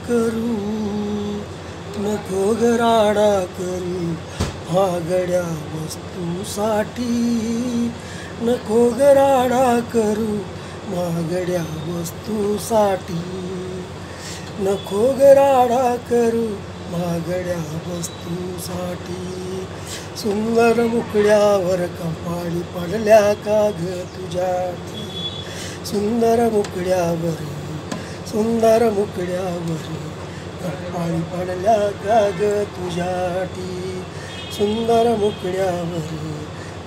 करू, नको ग राडा करू, महागड्या वस्तूसाठी. नको ग राडा करू, महागड्या वस्तूसाठी. नको ग राडा करू, महागड्या वस्तूसाठी. सुंदर मुकड्यावर कपाळी पडल्या का ग तुझ्या, सुंदर मुकड्यावर, सुंदर मुकड्यावर कपाळी पडल्या का ग तुझ्याटी. सुंदर मुकड्यावर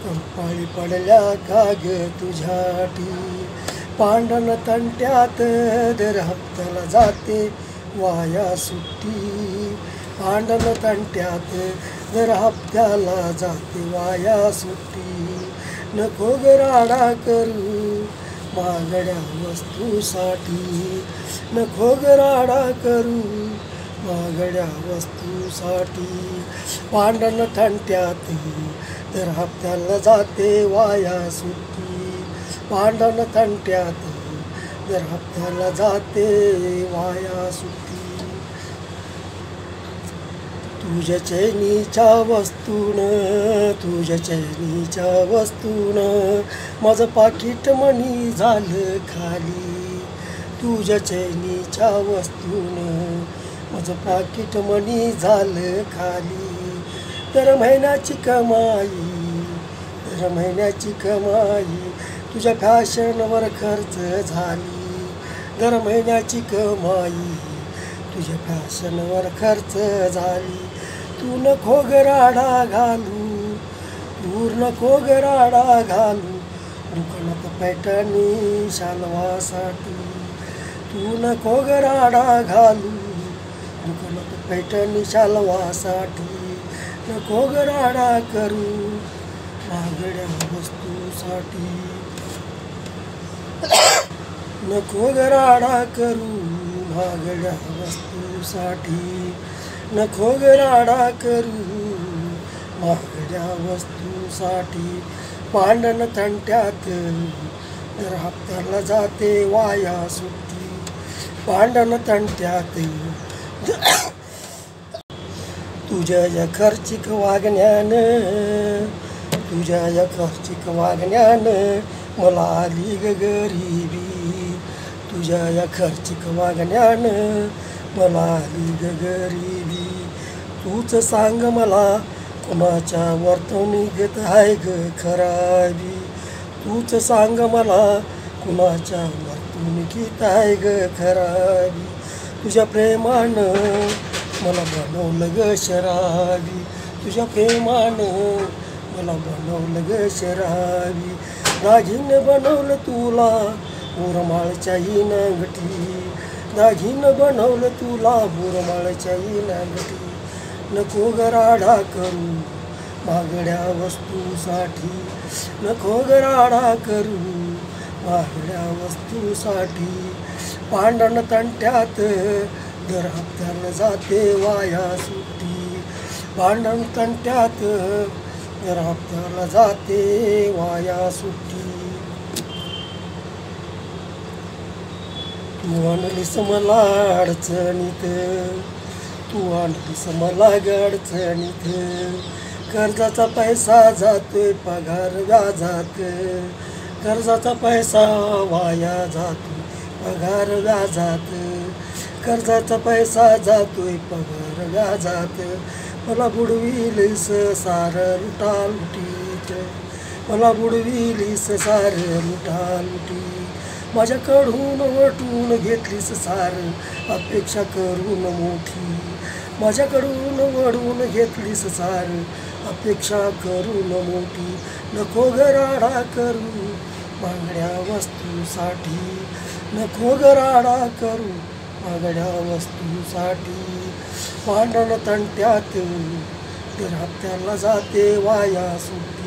कपाळी पडल्या का ग तुझ्याटी. पांढन तंट्यात दर हप्त्याला जाते वाया सुट्टी. पांढन तंट्यात दर हप्त्याला जाते वाया सुट्टी. नको ग राडा करू, महागड्या वस्तूसाठी. नको ग राडा करू, महागड्या वस्तूसाठी. पांढन तंट्यात दर हप्त्याला जाते वाया सुट्टी. पांढन तंट्यात दर हप्त्याला जाते वाया सुट्टी. तुझ्या चैनीच्या वस्तून, तुझ्या चैनीच्या वस्तून माझं पाकिट मनी झालं खाली. तुझ्या चैनीच्या वस्तून माझं पाकिट मनी झालं खाली. दर महिन्याची कमाई, दर महिन्याची कमाई तुझ्या फॅशनवर खर्च झाली. दर महिन्याची कमाई तुझ्या फॅशनवर खर्च झाली. तू नको ग राडा घालू, तू नको ग राडा घालू दुकानात पैठणी शालवासाठी. तू नको ग राडा घालू दुकानात पैठणी शालवासाठी. नको ग राडा करू, महागड्या वस्तूसाठी. नको ग राडा करू, महागड्या वस्तूसाठी. नको ग राडा करू, महागड्या वस्तूसाठी. पांढन तंट्यात दर हप्त्याला जाते वाया सुट्टी. पांढन तंट्यात तुझ्या या खर्चिक वागण्यानं, तुझ्या या खर्चिक वागण्यानं मला आली ग गरिबी. तुझ्या या खर्चिक वागण्यानं मला आली ग गरिबी. तूच सांग मला कोणाच्या वर्तवणुकीत आहे ग खराबी. तूच सांग मला कुणाच्या वर्तवणुकीत आहे ग खराबी. तुझ्या प्रेमानं मला बनवलं ग शराबी. तुझ्या प्रेमानं मला बनवलं ग शराबी. दागिनं बनवलं तुला बोरमाळच्याही नांगठी. दागिनं बनवलं तुला बोरमाळच्याही नांगठी. नको ग राडा करू, महागड्या वस्तूसाठी. नको ग राडा करू, महागड्या वस्तूसाठी. पांढन तंट्यात दर हप्त्याला जाते वाया सुट्टी. पांढन तंट्यात दर हप्त्याला जाते वाया सुट्टी. तू आणलीस मला अडचणीत, तू आणलीस मला अडचणीत. कर्जाचा पैसा जातोय पगार व्याजात. कर्जाचा पैसा वाया जातोय पगार व्याजात. कर्जाचा पैसा जातोय पगार व्याजात. मला बुडविलीस सार लुटालुटीत. मला बुडविलीस सार लुटालुटीत. माझ्याकडून वटून घेतलीस सार अपेक्षा करून मोठी. माझ्याकडून वडून घेतलीस सार अपेक्षा करून मोठी. नको ग राडा करू, महागड्या वस्तूसाठी. नको ग राडा करू, महागड्या वस्तूसाठी. पांढन तंट्यात दर हप्त्याला जाते वाया सुट्टी.